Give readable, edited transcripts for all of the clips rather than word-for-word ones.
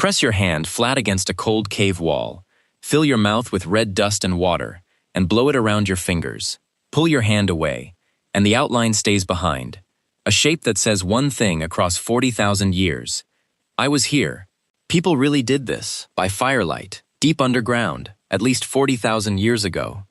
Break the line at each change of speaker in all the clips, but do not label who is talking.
Press your hand flat against a cold cave wall, fill your mouth with red dust and water, and blow it around your fingers. Pull your hand away, and the outline stays behind, a shape that says one thing across 40,000 years. I was here. People really did this, by firelight, deep underground, at least 40,000 years ago.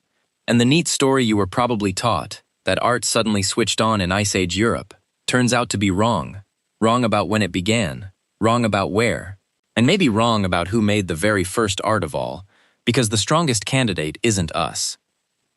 And the neat story you were probably taught, that art suddenly switched on in Ice Age Europe, turns out to be wrong. Wrong about when it began, wrong about where, and maybe wrong about who made the very first art of all, because the strongest candidate isn't us.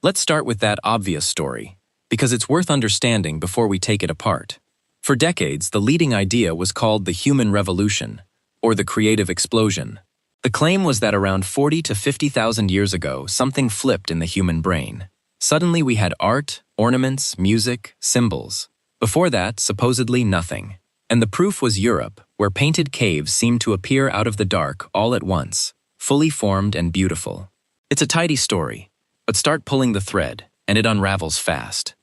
Let's start with that obvious story, because it's worth understanding before we take it apart. For decades, the leading idea was called the human revolution, or the creative explosion. The claim was that around 40 to 50,000 years ago, something flipped in the human brain. Suddenly we had art, ornaments, music, symbols. Before that, supposedly nothing. And the proof was Europe, where painted caves seemed to appear out of the dark all at once, fully formed and beautiful. It's a tidy story, but start pulling the thread, and it unravels fast.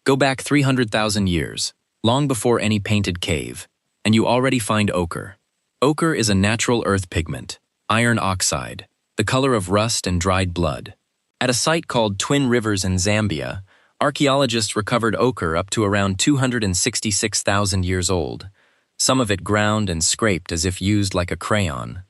Go back 300,000 years, long before any painted cave, and you already find ochre. Ochre is a natural earth pigment, iron oxide, the color of rust and dried blood. At a site called Twin Rivers in Zambia, archaeologists recovered ochre up to around 266,000 years old, some of it ground and scraped as if used like a crayon.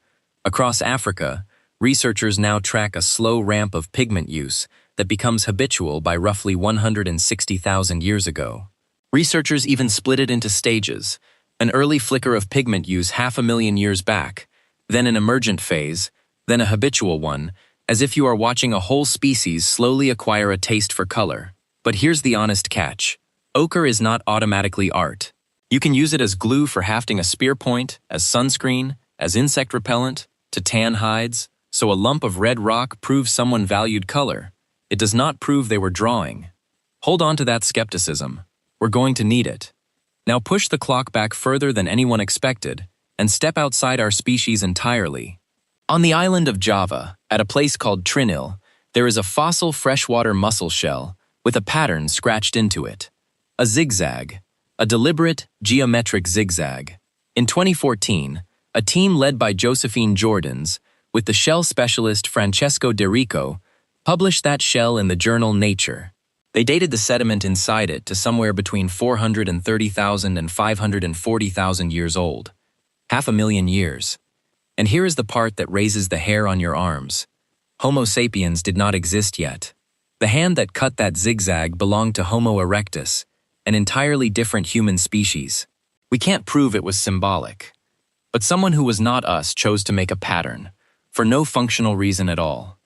Across Africa, researchers now track a slow ramp of pigment use that becomes habitual by roughly 160,000 years ago. Researchers even split it into stages, an early flicker of pigment use 500,000 years back, then an emergent phase, then a habitual one, as if you are watching a whole species slowly acquire a taste for color. But here's the honest catch. Ochre is not automatically art. You can use it as glue for hafting a spear point, as sunscreen, as insect repellent, to tan hides, so a lump of red rock proves someone valued color. It does not prove they were drawing. Hold on to that skepticism. We're going to need it. Now push the clock back further than anyone expected, and step outside our species entirely. On the island of Java, at a place called Trinil, there is a fossil freshwater mussel shell with a pattern scratched into it. A zigzag, a deliberate, geometric zigzag. In 2014, a team led by Josephine Jordans, with the shell specialist Francesco published that shell in the journal Nature. They dated the sediment inside it to somewhere between 430,000 and 540,000 years old. 500,000 years. And here is the part that raises the hair on your arms. Homo sapiens did not exist yet. The hand that cut that zigzag belonged to Homo erectus, an entirely different human species. We can't prove it was symbolic. But someone who was not us chose to make a pattern, for no functional reason at all.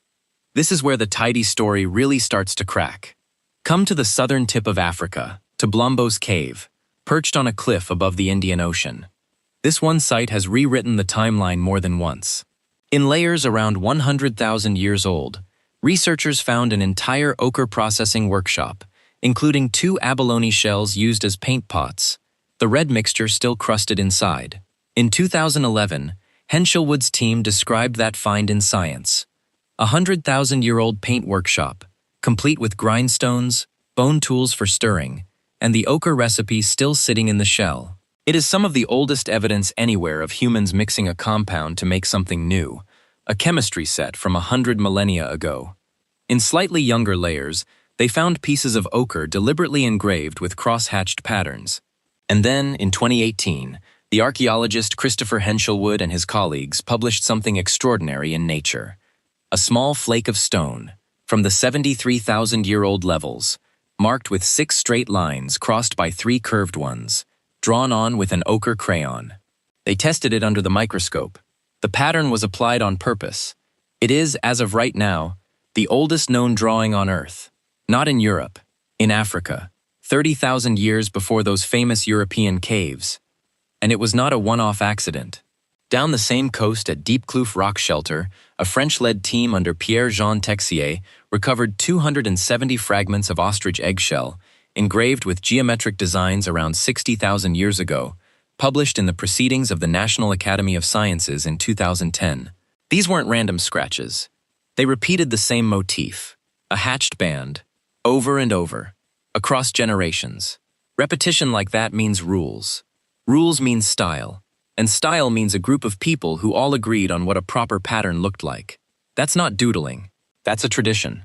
This is where the tidy story really starts to crack. Come to the southern tip of Africa, to Blombos Cave, perched on a cliff above the Indian Ocean. This one site has rewritten the timeline more than once. In layers around 100,000 years old, researchers found an entire ochre processing workshop, including 2 abalone shells used as paint pots, the red mixture still crusted inside. In 2011, Henshilwood's team described that find in Science. A 100,000-year-old paint workshop, complete with grindstones, bone tools for stirring, and the ochre recipe still sitting in the shell. It is some of the oldest evidence anywhere of humans mixing a compound to make something new, a chemistry set from 100 millennia ago. In slightly younger layers, they found pieces of ochre deliberately engraved with cross-hatched patterns. And then, in 2018, the archaeologist Christopher Henshilwood and his colleagues published something extraordinary in Nature. A small flake of stone, from the 73,000-year-old levels, marked with 6 straight lines crossed by 3 curved ones, drawn on with an ochre crayon. They tested it under the microscope. The pattern was applied on purpose. It is, as of right now, the oldest known drawing on Earth. Not in Europe, in Africa, 30,000 years before those famous European caves. And it was not a one-off accident. Down the same coast at Deep Kloof Rock Shelter, a French-led team under Pierre-Jean Texier recovered 270 fragments of ostrich eggshell, engraved with geometric designs around 60,000 years ago, published in the Proceedings of the National Academy of Sciences in 2010. These weren't random scratches. They repeated the same motif, a hatched band, over and over, across generations. Repetition like that means rules. Rules mean style. And style means a group of people who all agreed on what a proper pattern looked like. That's not doodling. That's a tradition.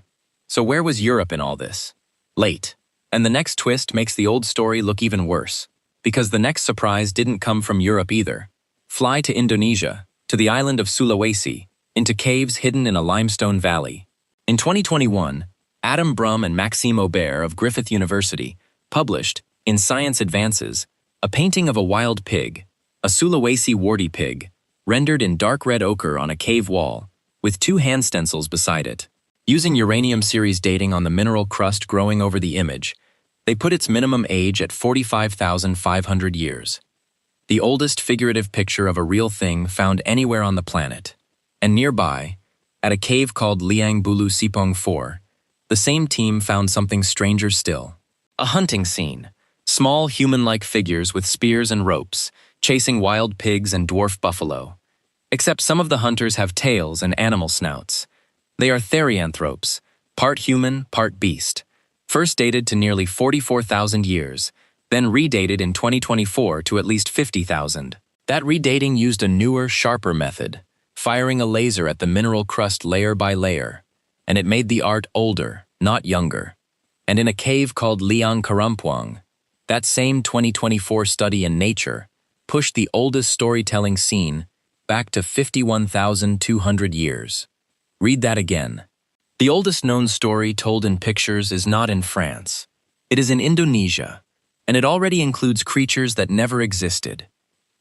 So where was Europe in all this? Late. And the next twist makes the old story look even worse, because the next surprise didn't come from Europe either. Fly to Indonesia, to the island of Sulawesi, into caves hidden in a limestone valley. In 2021, Brumm and Maxime Aubert of Griffith University published, in Science Advances, a painting of a wild pig, a Sulawesi warty pig, rendered in dark red ochre on a cave wall, with 2 hand stencils beside it. Using uranium-series dating on the mineral crust growing over the image, they put its minimum age at 45,500 years. The oldest figurative picture of a real thing found anywhere on the planet. And nearby, at a cave called Liang Bulu Sipong 4, the same team found something stranger still. A hunting scene. Small human-like figures with spears and ropes, chasing wild pigs and dwarf buffalo. Except some of the hunters have tails and animal snouts. They are therianthropes, part human, part beast. First dated to nearly 44,000 years, then redated in 2024 to at least 50,000. That redating used a newer, sharper method, firing a laser at the mineral crust layer by layer, and it made the art older, not younger. And in a cave called Liang Karampuang, that same 2024 study in Nature pushed the oldest storytelling scene back to 51,200 years. Read that again. The oldest known story told in pictures is not in France. It is in Indonesia, and it already includes creatures that never existed.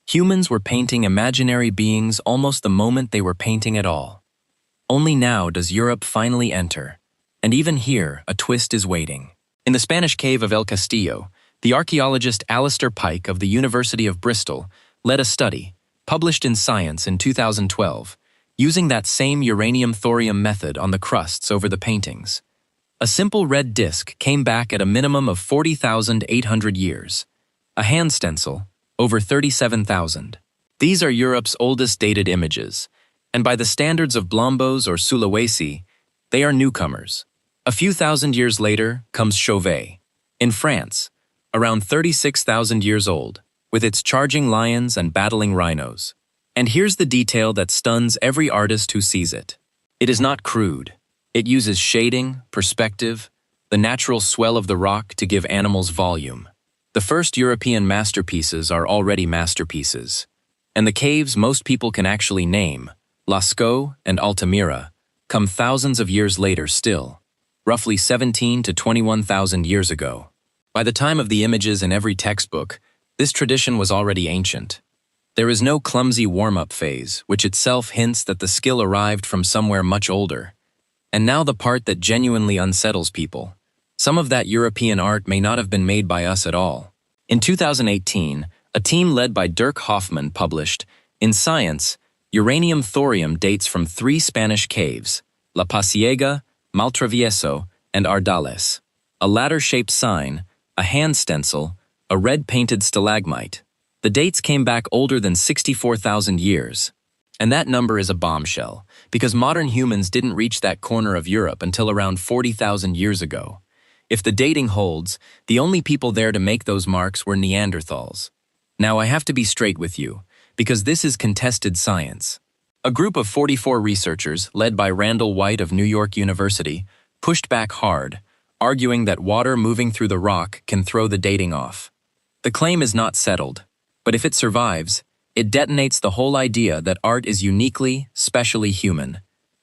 Humans were painting imaginary beings almost the moment they were painting at all. Only now does Europe finally enter, and even here a twist is waiting. In the Spanish cave of El Castillo, the archaeologist Alistair Pike of the University of Bristol led a study, published in Science in 2012, using that same uranium-thorium method on the crusts over the paintings. A simple red disc came back at a minimum of 40,800 years. A hand stencil, over 37,000. These are Europe's oldest dated images, and by the standards of Blombos or Sulawesi, they are newcomers. A few thousand years later comes Chauvet, in France, around 36,000 years old, with its charging lions and battling rhinos. And here's the detail that stuns every artist who sees it. It is not crude. It uses shading, perspective, the natural swell of the rock to give animals volume. The first European masterpieces are already masterpieces. And the caves most people can actually name, Lascaux and Altamira, come thousands of years later still, roughly 17 to 21,000 years ago. By the time of the images in every textbook, this tradition was already ancient. There is no clumsy warm-up phase, which itself hints that the skill arrived from somewhere much older. And now the part that genuinely unsettles people. Some of that European art may not have been made by us at all. In 2018, a team led by Dirk Hoffmann published, in Science, uranium-thorium dates from 3 Spanish caves, La Pasiega, Maltravieso, and Ardales. A ladder-shaped sign, a hand stencil, a red-painted stalagmite. The dates came back older than 64,000 years. And that number is a bombshell, because modern humans didn't reach that corner of Europe until around 40,000 years ago. If the dating holds, the only people there to make those marks were Neanderthals. Now I have to be straight with you, because this is contested science. A group of 44 researchers, led by Randall White of New York University, pushed back hard, arguing that water moving through the rock can throw the dating off. The claim is not settled, but if it survives, it detonates the whole idea that art is uniquely, specially human,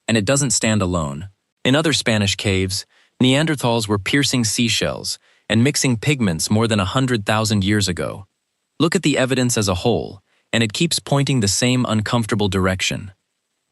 and it doesn't stand alone. In other Spanish caves, Neanderthals were piercing seashells and mixing pigments more than 100,000 years ago. Look at the evidence as a whole, and it keeps pointing the same uncomfortable direction.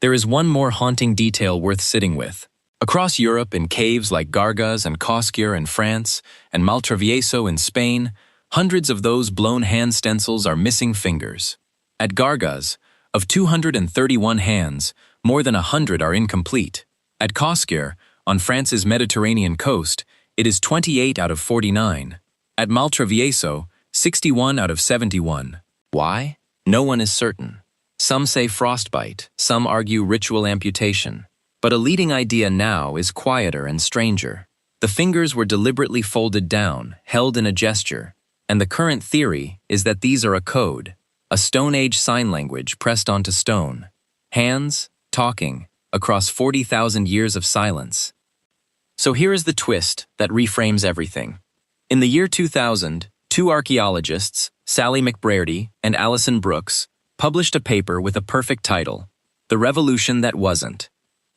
There is one more haunting detail worth sitting with. Across Europe, in caves like Gargas and Cosquier in France and Maltravieso in Spain, hundreds of those blown hand stencils are missing fingers. At Gargas, of 231 hands, more than 100 are incomplete. At Cosquier, on France's Mediterranean coast, it is 28 out of 49. At Maltravieso, 61 out of 71. Why? No one is certain. Some say frostbite, some argue ritual amputation. But a leading idea now is quieter and stranger. The fingers were deliberately folded down, held in a gesture, and the current theory is that these are a code, a Stone Age sign language pressed onto stone. Hands, talking, across 40,000 years of silence. So here is the twist that reframes everything. In the year 2000, two archaeologists, Sally McBrady and Alison Brooks, published a paper with a perfect title, The Revolution That Wasn't.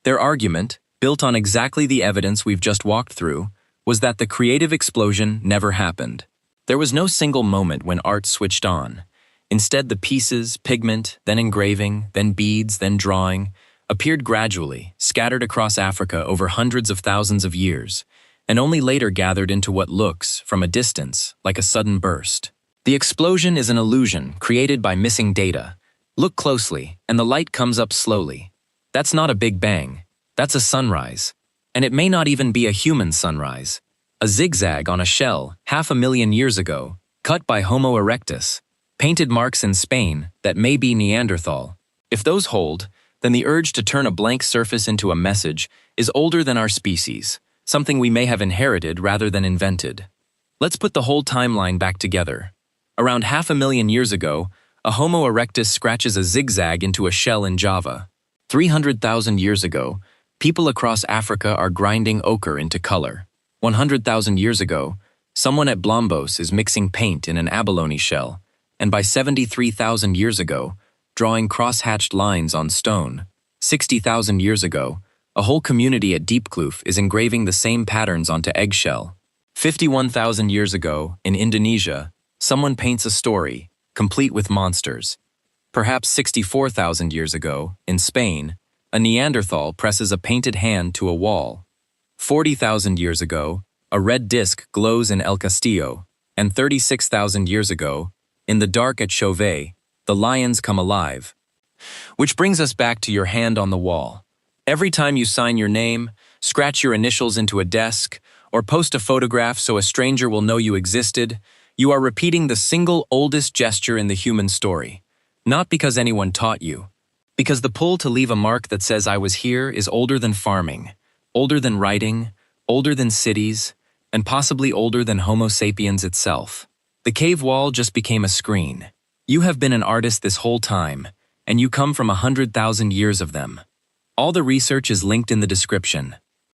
Their argument, built on exactly the evidence we've just walked through, was that the creative explosion never happened. There was no single moment when art switched on. Instead, the pieces, pigment, then engraving, then beads, then drawing, appeared gradually, scattered across Africa over hundreds of thousands of years, and only later gathered into what looks, from a distance, like a sudden burst. The explosion is an illusion created by missing data. Look closely, and the light comes up slowly. That's not a big bang. That's a sunrise. And it may not even be a human sunrise. A zigzag on a shell 500,000 years ago, cut by Homo erectus, painted marks in Spain that may be Neanderthal. If those hold, then the urge to turn a blank surface into a message is older than our species, something we may have inherited rather than invented. Let's put the whole timeline back together. Around 500,000 years ago, a Homo erectus scratches a zigzag into a shell in Java. 300,000 years ago, people across Africa are grinding ochre into color. 100,000 years ago, someone at Blombos is mixing paint in an abalone shell, and by 73,000 years ago, drawing cross-hatched lines on stone. 60,000 years ago, a whole community at Diepkloof is engraving the same patterns onto eggshell. 51,000 years ago, in Indonesia, someone paints a story, complete with monsters. Perhaps 64,000 years ago, in Spain, a Neanderthal presses a painted hand to a wall. 40,000 years ago, a red disc glows in El Castillo, and 36,000 years ago, in the dark at Chauvet, the lions come alive. Which brings us back to your hand on the wall. Every time you sign your name, scratch your initials into a desk, or post a photograph so a stranger will know you existed, you are repeating the single oldest gesture in the human story. Not because anyone taught you. Because the pull to leave a mark that says I was here is older than farming, older than writing, older than cities, and possibly older than Homo sapiens itself. The cave wall just became a screen. You have been an artist this whole time, and you come from 100,000 years of them. All the research is linked in the description.